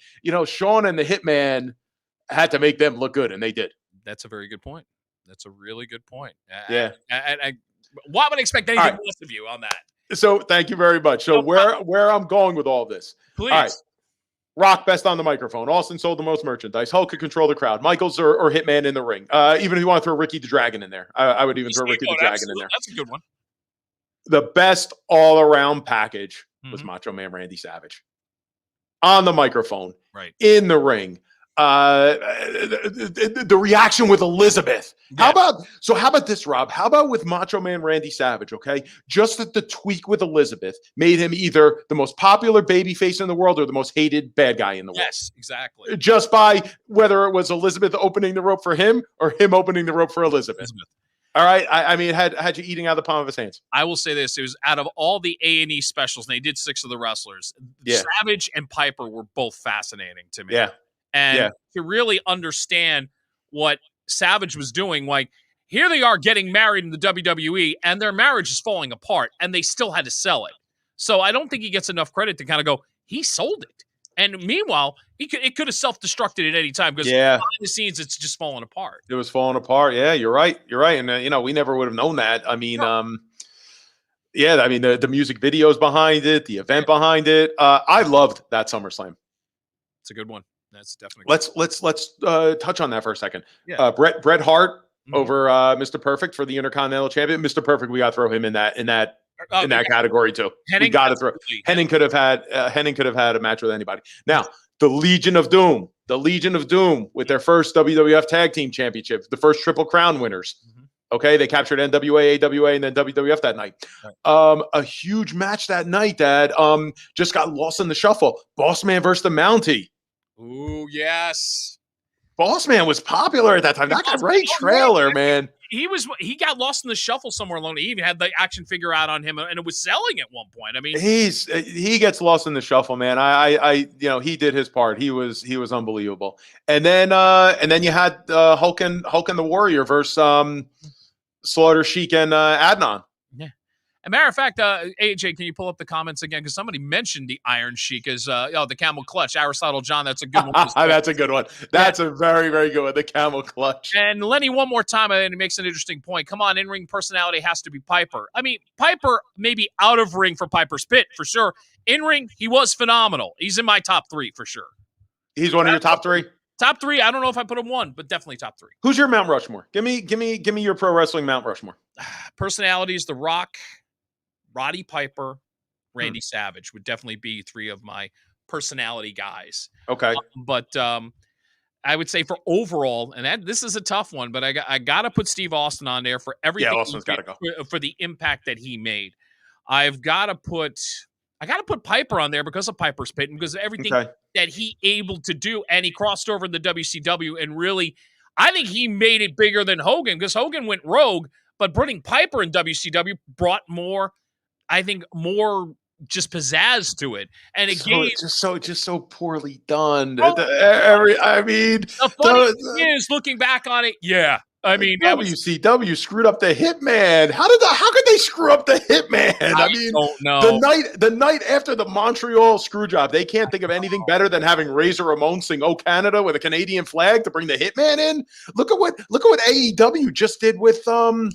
Shawn and the Hitman had to make them look good, and they did. That's a very good point. That's a really good point. Yeah. I would expect anything less of you on that. So thank you very much. So where I'm going with all this. Please. All right. Rock best on the microphone. Austin sold the most merchandise. Hulk could control the crowd. Michaels or Hitman in the ring. Even if you want to throw Ricky the Dragon in there, I would even throw Ricky the Dragon in there. That's a good one. The best all-around package was Macho Man Randy Savage. On the microphone, right in the ring. The reaction with Elizabeth. Yeah. How about this, Rob? How about with Macho Man Randy Savage, okay? Just that the tweak with Elizabeth made him either the most popular babyface in the world or the most hated bad guy in the world. Yes, exactly. Just by whether it was Elizabeth opening the rope for him or him ooping the rope for Elizabeth. All right. I mean, had you eating out of the palm of his hands. I will say this. It was out of all the A&E specials, and they did 6 of the wrestlers. Yeah. Savage and Piper were both fascinating to me. Yeah. And to really understand what Savage was doing, like, here they are getting married in the WWE, and their marriage is falling apart, and they still had to sell it. So I don't think he gets enough credit to kind of go, he sold it. And meanwhile, it could have self-destructed at any time because behind the scenes, it's just falling apart. It was falling apart. Yeah, you're right. You're right. And, we never would have known that. I mean, I mean, the music videos behind it, the event behind it. I loved that SummerSlam. It's a good one. That's definitely let's touch on that for a second. Yeah. Bret Hart over Mr. Perfect for the Intercontinental Champion. Mr. Perfect, we got to throw him in that category too. We got to throw. Hennig could have had a match with anybody. Now the Legion of Doom with their first WWF Tag Team Championship, the first Triple Crown winners. Okay, they captured NWA, AWA, and then WWF that night. A huge match that night that just got lost in the shuffle. Boss Man versus the Mountie. Ooh, yes. Boss Man was popular at that time. That got great trailer, man. He got lost in the shuffle somewhere along. He even had the action figure out on him, and it was selling at one point. I mean, he gets lost in the shuffle, man. He did his part. He was unbelievable. And then you had Hulk and the Warrior versus Slaughter, Sheik, and Adnan. Yeah. As a matter of fact, AJ, can you pull up the comments again? Because somebody mentioned the Iron Sheik as the camel clutch. Aristotle John, that's a good one. That's a good one. That's a very, very good one. The camel clutch. And Lenny, one more time, and he makes an interesting point. Come on, in-ring personality has to be Piper. I mean, Piper may be out of ring for Piper's Pit, for sure. In-ring, he was phenomenal. He's in my top 3, for sure. He's one of your top 3? Top 3, I don't know if I put him 1, but definitely top 3. Who's your Mount Rushmore? Give me your pro wrestling Mount Rushmore. Personalities, The Rock, Roddy Piper, Randy Savage would definitely be 3 of my personality guys. Okay. But I would say for overall, and this is a tough one, but I got to put Steve Austin on there for everything. Yeah, Austin's got to go. For the impact that he made. I've got to put Piper on there because of Piper's Pit and because of everything that he able to do. And he crossed over in the WCW and really, I think he made it bigger than Hogan because Hogan went rogue, but putting Piper in WCW brought more just pizzazz to it. And again, just so poorly done. The funny thing is, looking back on it, I mean, WCW screwed up the Hitman. How could they screw up the Hitman? I mean, don't know. The night after the Montreal screw job, they can't think of anything better than having Razor Ramon sing "Oh Canada" with a Canadian flag to bring the Hitman in. Look at what AEW just did with CM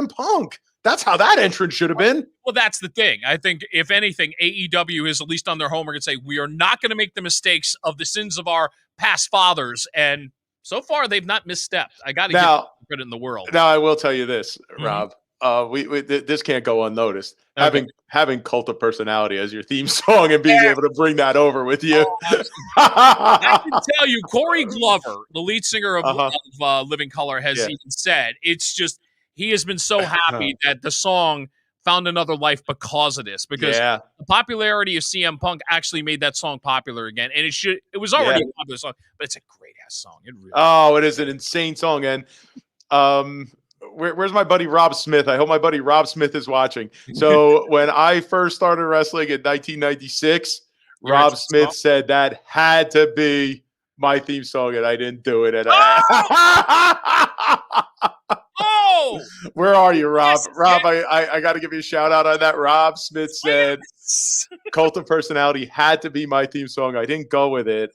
Punk. That's how that entrance should have been. Well, that's the thing. I think, if anything, AEW is at least on their homework and say, we are not going to make the mistakes of the sins of our past fathers. And so far, they've not misstepped. I got to give them credit in the world. Now, I will tell you this, Rob. This can't go unnoticed. Okay. Having Cult of Personality as your theme song and being able to bring that over with you. I can tell you, Corey Glover, the lead singer of Living Color, has even said, it's just, he has been so happy that the song found another life because of this. Because the popularity of CM Punk actually made that song popular again. And it was already a popular song, but it's a great-ass song. It is an insane song. And where's my buddy Rob Smith? I hope my buddy Rob Smith is watching. So when I first started wrestling in 1996, Rob Smith said that had to be my theme song, and I didn't do it. And where are you, Rob? Yes, Rob, I got to give you a shout out on that. Rob Smith said Cult of Personality had to be my theme song. I didn't go with it.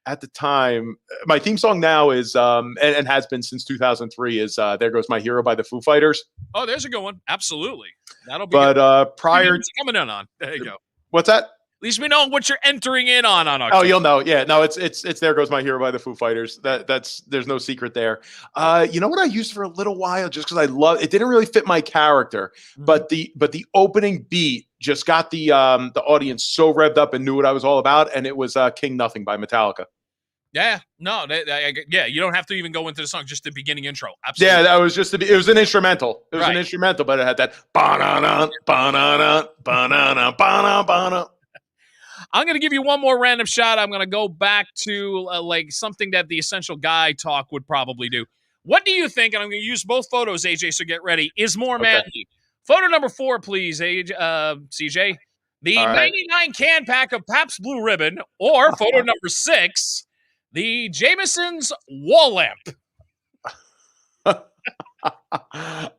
At the time, my theme song now is, and has been since 2003, is There Goes My Hero by the Foo Fighters. Oh, there's a good one. Absolutely. That'll be But prior coming in on. There you go. What's that? least we know what you're entering in on Oh, October. you'll know. Yeah, no, it's There Goes My Hero by the Foo Fighters. There's no secret there. You know what I used for a little while just because I love it. Didn't really fit my character, but the opening beat just got the audience so revved up and knew what I was all about, and it was King Nothing by Metallica. Yeah, no, you don't have to even go into the song, just the beginning intro. Absolutely. Yeah, that was it was an instrumental. It was Right. an instrumental, but it had that ba-na-na, ba-na-na, ba-na-na, ba-na, ba-na. I'm going to give you one more random shot. I'm going to go back to like something that the Essential Guy talk would probably do. What do you think, and I'm going to use both photos, AJ, so get ready, is more manly? Photo number 4, please, CJ. The 99 can pack of Pabst Blue Ribbon, or photo number 6, the Jameson's wall lamp.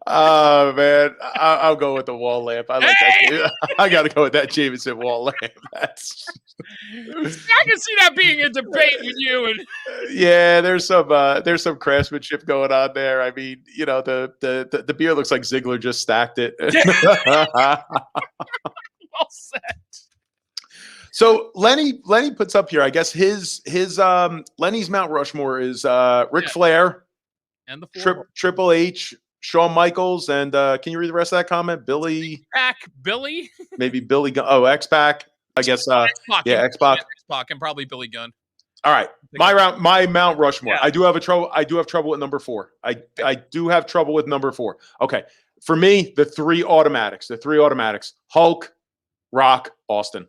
Oh man, I'll go with the wall lamp. I like that. I got to go with that Jameson wall lamp. I can see that being a debate with you. And yeah, there's some craftsmanship going on there. I mean, you know, the beer looks like Ziggler just stacked it. Well said. So Lenny puts up here, I guess his Lenny's Mount Rushmore is Ric Flair. And the Triple H, Shawn Michaels, and can you read the rest of that comment? Billy, Billy, maybe Billy Gunn. Oh, X-Pac, I guess. X-Pac, X-Pac, and probably Billy Gunn. All right, my Mount Rushmore. Yeah. I do have trouble with number 4. I do have trouble with number 4. Okay, for me, the three automatics. Hulk, Rock, Austin.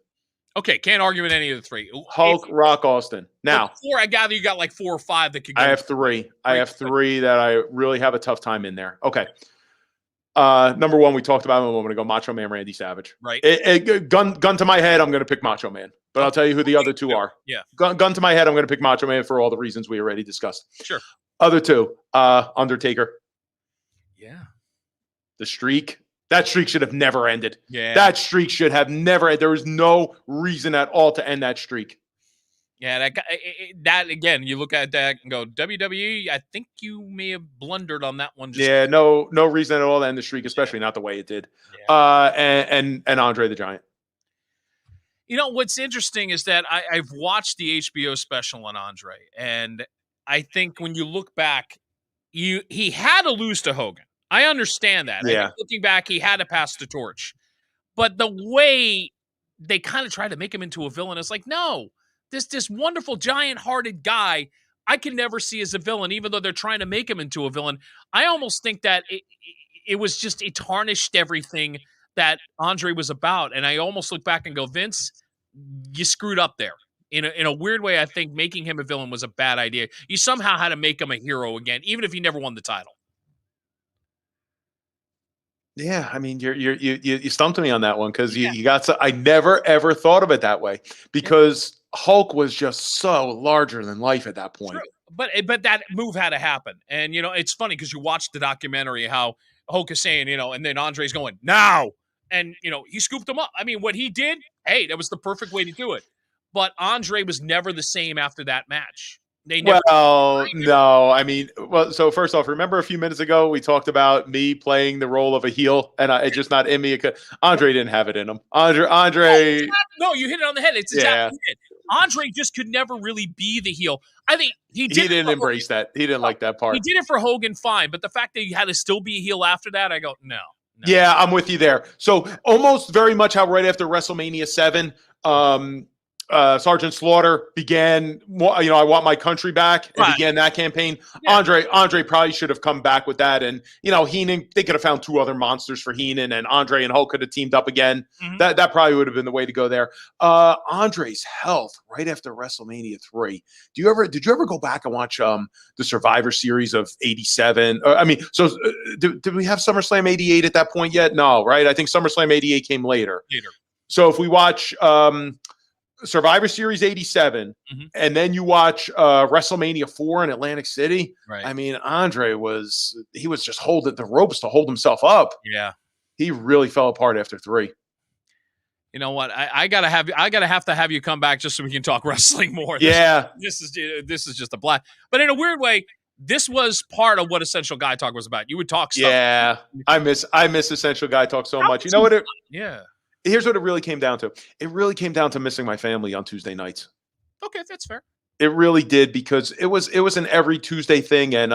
Okay, can't argue with any of the 3. Hulk, Rock, Austin. Now, 4, I gather you got like 4 or 5 that could go. I have 3. I have 3 that I really have a tough time in there. Okay. Number 1, we talked about a moment ago, Macho Man Randy Savage. Right. Gun to my head, I'm going to pick Macho Man. But I'll tell you who the other 2 are. Yeah. Gun to my head, I'm going to pick Macho Man for all the reasons we already discussed. Sure. Other 2, Undertaker. Yeah. The streak. That streak should have never ended. Yeah. That streak should have never ended. There was no reason at all to end that streak. Yeah, that again, you look at that and go, WWE, I think you may have blundered on that one. No reason at all to end the streak, especially not the way it did. Yeah. And Andre the Giant. You know, what's interesting is that I've watched the HBO special on Andre, and I think when you look back, he had to lose to Hogan. I understand that. Yeah. Looking back, he had to pass the torch. But the way they kind of tried to make him into a villain is like, no, this wonderful giant-hearted guy, I can never see as a villain, even though they're trying to make him into a villain. I almost think that it was just, it tarnished everything that Andre was about. And I almost look back and go, Vince, you screwed up there. In a weird way, I think making him a villain was a bad idea. You somehow had to make him a hero again, even if he never won the title. Yeah, I mean, you stumped me on that one because you got I never ever thought of it that way because Hulk was just so larger than life at that point. True. But that move had to happen, and you know it's funny because you watch the documentary how Hulk is saying, you know, and then Andre's going now, and you know he scooped him up. I mean, what he did, hey, that was the perfect way to do it. But Andre was never the same after that match. No. I mean, so first off, remember a few minutes ago we talked about me playing the role of a heel, and it's just not in me. Andre didn't have it in him. Andre. No, you hit it on the head. It's exactly it. Andre just could never really be the heel. I think he didn't embrace that. He didn't like that part. He did it for Hogan, fine, but the fact that he had to still be a heel after that, I go, no. Yeah, I'm with you there. So almost very much how right after WrestleMania 7, Sergeant Slaughter began, you know, I want my country back, and began that campaign. Yeah. Andre probably should have come back with that, and you know, Heenan, they could have found 2 other monsters for Heenan, and Andre and Hulk could have teamed up again. Mm-hmm. That probably would have been the way to go there. Andre's health right after WrestleMania 3. Did you ever go back and watch the Survivor Series of '87? Did we have SummerSlam '88 at that point yet? No, right? I think SummerSlam '88 came later. So if we watch Survivor Series 87, and then you watch WrestleMania 4 in Atlantic City. Right. I mean, Andre was just holding the ropes to hold himself up. Yeah. He really fell apart after 3. You know what? I gotta have to have you come back just so we can talk wrestling more. This is just a blast. But in a weird way, this was part of what Essential Guy Talk was about. You would talk stuff. Yeah. I miss Essential Guy Talk so much. You know what? Yeah. here's what it really came down to. It really came down to missing my family on Tuesday nights. Okay, that's fair. It really did, because it was an every Tuesday thing. And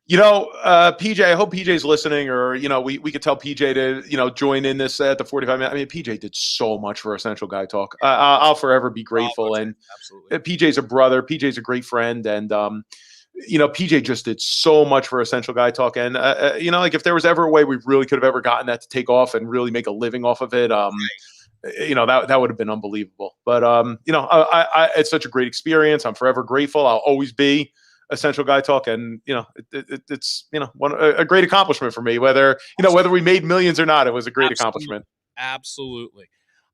PJ, I hope PJ's listening, or we could tell PJ to join in this at the 45 minute. I mean, PJ did so much for Essential Guy Talk. I'll forever be grateful. And absolutely, PJ's a brother. PJ's a great friend, and PJ just did so much for Essential Guy Talk. And like, if there was ever a way we really could have ever gotten that to take off and really make a living off of it, that would have been unbelievable. But I it's such a great experience. I'm forever grateful. I'll always be Essential Guy Talk, and it's a great accomplishment for me. Whether we made millions or not, it was a great accomplishment. Absolutely.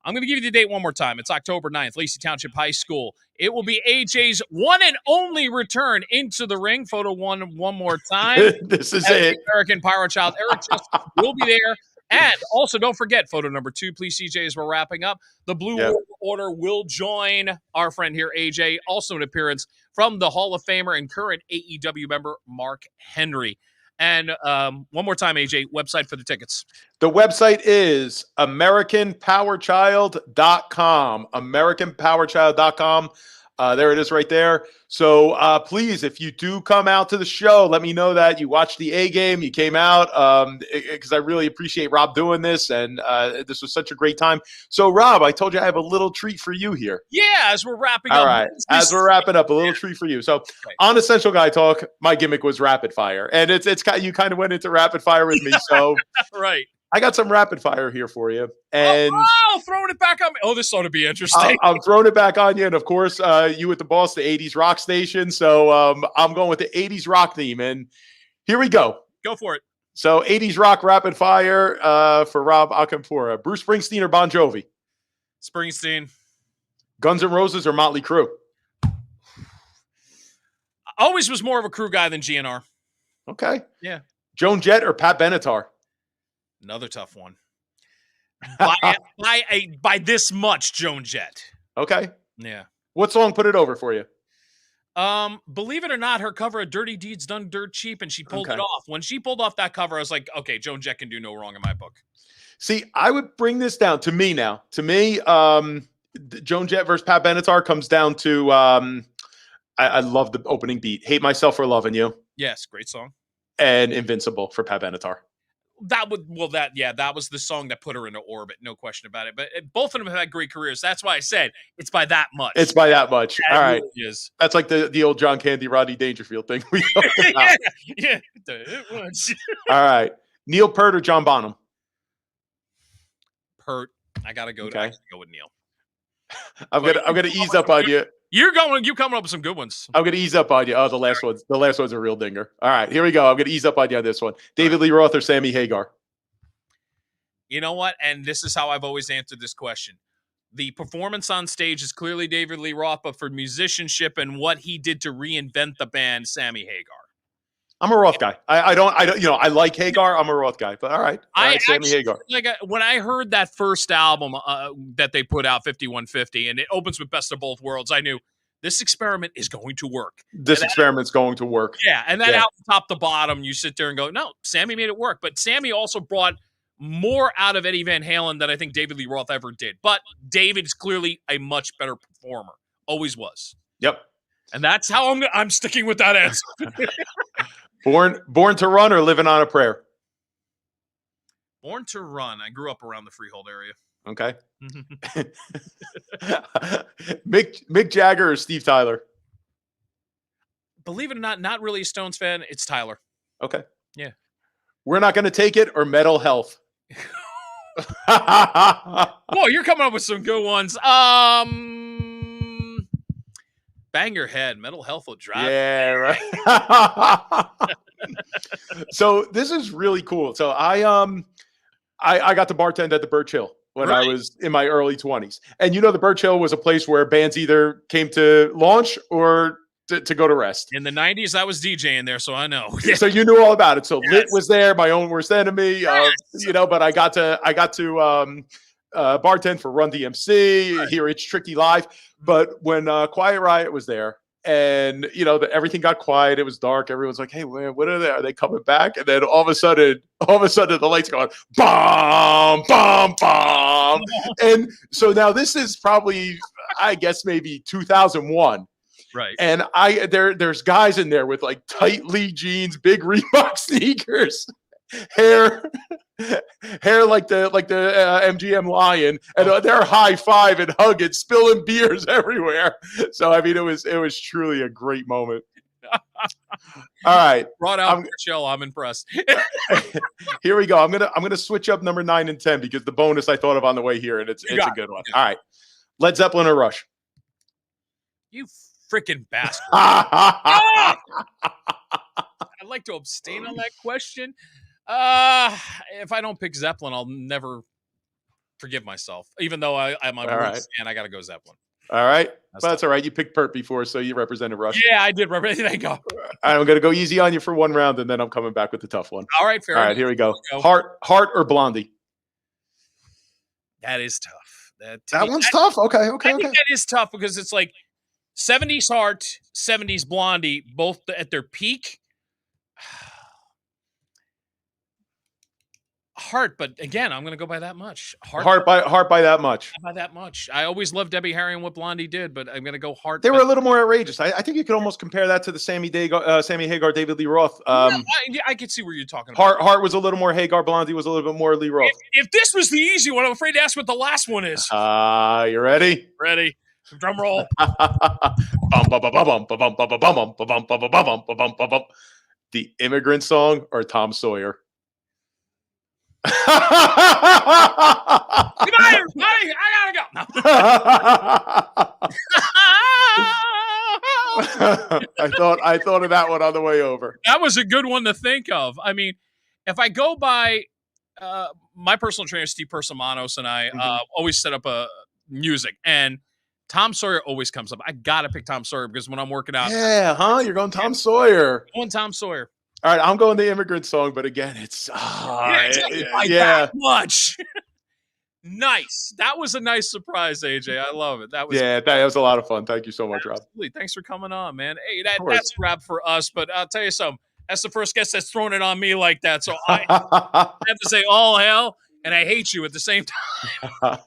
I'm going to give you the date one more time. It's October 9th, Lacey Township High School. It will be AJ's one and only return into the ring. Photo one more time. This is it. American Pyro Child Eric Justice will be there. And also, don't forget, photo number 2, please, CJ, as we're wrapping up. The Blue World Order will join our friend here, AJ. Also an appearance from the Hall of Famer and current AEW member, Mark Henry. And one more time, AJ, website for the tickets. The website is AmericanPowerChild.com. AmericanPowerChild.com. There it is right there. So please, if you do come out to the show, let me know that you watched the A game, you came out, because I really appreciate Rob doing this, and this was such a great time. So, Rob, I told you I have a little treat for you here. Yeah, as we're wrapping up. All right, as we're wrapping up, a little treat for you. So, on Essential Guy Talk, my gimmick was rapid fire, and it's you kind of went into rapid fire with me. So, right. I got some rapid fire here for you. And throwing it back on me. Oh, this ought to be interesting. I'm throwing it back on you. And of course, you with the boss, the 80s rock station. So I'm going with the 80s rock theme. And here we go. Go for it. So 80s rock rapid fire for Rob Akampura. Bruce Springsteen or Bon Jovi? Springsteen. Guns N' Roses or Motley Crue? Always was more of a Crue guy than GNR. Okay. Yeah. Joan Jett or Pat Benatar? Another tough one. By this much, Joan Jett. Okay. Yeah. What song put it over for you? Believe it or not, her cover of Dirty Deeds Done Dirt Cheap, and she pulled it off. When she pulled off that cover, I was like, okay, Joan Jett can do no wrong in my book. See, I would bring this down to me now. To me, Joan Jett versus Pat Benatar comes down to I love the opening beat. Hate Myself for Loving You. Yes, great song. And Invincible for Pat Benatar. That was the song that put her into orbit, no question about it. But both of them have had great careers. That's why I said it's by that much. It's by that much. All right. Really is. That's like the old John Candy, Rodney Dangerfield thing we talked about. Yeah. It was. All right. Neil Peart or John Bonham? Peart. I gotta go. Okay. Go with Neil. I'm gonna ease up on you. You coming up with some good ones. I'm gonna ease up on you. Oh, the last one's a real dinger. All right, here we go. I'm gonna ease up on you on this one. David Lee Roth or Sammy Hagar? You know what? And this is how I've always answered this question. The performance on stage is clearly David Lee Roth, but for musicianship and what he did to reinvent the band, Sammy Hagar. I'm a Roth guy. I don't. I like Hagar. I'm a Roth guy. But all right, Sammy Hagar. When I heard that first album that they put out, 5150, and it opens with Best of Both Worlds, I knew this experiment is going to work. This experiment's going to work. Yeah, and then out top to bottom, you sit there and go, no, Sammy made it work. But Sammy also brought more out of Eddie Van Halen than I think David Lee Roth ever did. But David is clearly a much better performer. Always was. Yep. And that's how I'm sticking with that answer. Born to Run or Living on a Prayer? Born to Run. I grew up around the Freehold area. Okay. Mick Jagger or Steve Tyler? Believe it or not really a Stones fan. It's Tyler. Okay. Yeah. We're Not Gonna Take It or Mental Health? Boy, you're coming up with some good ones. Bang your head. Mental Health will drive. Yeah, right. So this is really cool. So I got to bartend at the Birch Hill when I was in my early 20s. And the Birch Hill was a place where bands either came to launch or to go to rest. In the 90s, I was DJing there, so I know. So you knew all about it. So Lit was there, My Own Worst Enemy, but I got to bartend for Run DMC, hear It's Tricky Live. But when Quiet Riot was there, And everything got quiet. It was dark. Everyone's like, "Hey, man, what are they? Are they coming back?" And then all of a sudden, the lights going, bomb, bomb, bomb. And so now this is probably, I guess, maybe 2001. Right. And there's guys in there with like tight Lee jeans, big Reebok sneakers, hair like the MGM Lion, and they're high fiving, hugging, spilling beers everywhere. So I mean, it was truly a great moment. All right, brought out chill. I'm impressed. Here we go. I'm gonna switch up number 9 and 10 because the bonus I thought of on the way here, and it's a good one. All right, Led Zeppelin or Rush? You freaking bastard! I'd like to abstain on that question. If I don't pick Zeppelin, I'll never forgive myself. Even though I'm a Rush fan, I got to go Zeppelin. All right. That's all right. You picked Pert before, so you represented Rush. Yeah, I did represent. There you go. I'm going to go easy on you for one round, and then I'm coming back with the tough one. All right, fair enough. All right, here we go. Heart or Blondie? That is tough. That one's tough? Okay. I think that is tough because it's like 70s Heart, 70s Blondie, both at their peak. Heart, but again, I'm going to go by that much. Heart by that much. By that much. I always loved Debbie Harry and what Blondie did, but I'm going to go Heart. They were a little more outrageous. I think you could almost compare that to the Sammy Hagar, David Lee Roth. I could see where you're talking about. Heart was a little more Hagar. Blondie was a little bit more Lee Roth. If this was the easy one, I'm afraid to ask what the last one is. You ready? Ready. Drum roll. The Immigrant Song or Tom Sawyer? I gotta go. I thought of that one on the way over. That was a good one to think of. I mean, if I go by my personal trainer, Steve Persamanos, and I always set up a music, and Tom Sawyer always comes up. I gotta pick Tom Sawyer because when I'm working out, you're going Tom Sawyer. Going Tom Sawyer. All right, I'm going the Immigrant Song, but again, it's that much. Nice. That was a nice surprise, AJ. I love it. That was a lot of fun. Thank you so much, Rob. Thanks for coming on, man. Hey, that's a wrap for us. But I'll tell you something. That's the first guest that's thrown it on me like that. So I have to say all hell, and I hate you at the same time.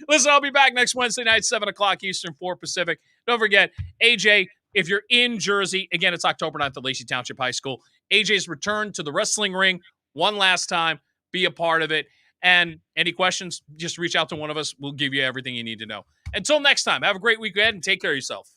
Listen, I'll be back next Wednesday night, 7 o'clock Eastern, 4 Pacific. Don't forget, AJ, if you're in Jersey, again, it's October 9th at Lacey Township High School. AJ's return to the wrestling ring one last time. Be a part of it. And any questions, just reach out to one of us. We'll give you everything you need to know. Until next time, have a great week ahead and take care of yourself.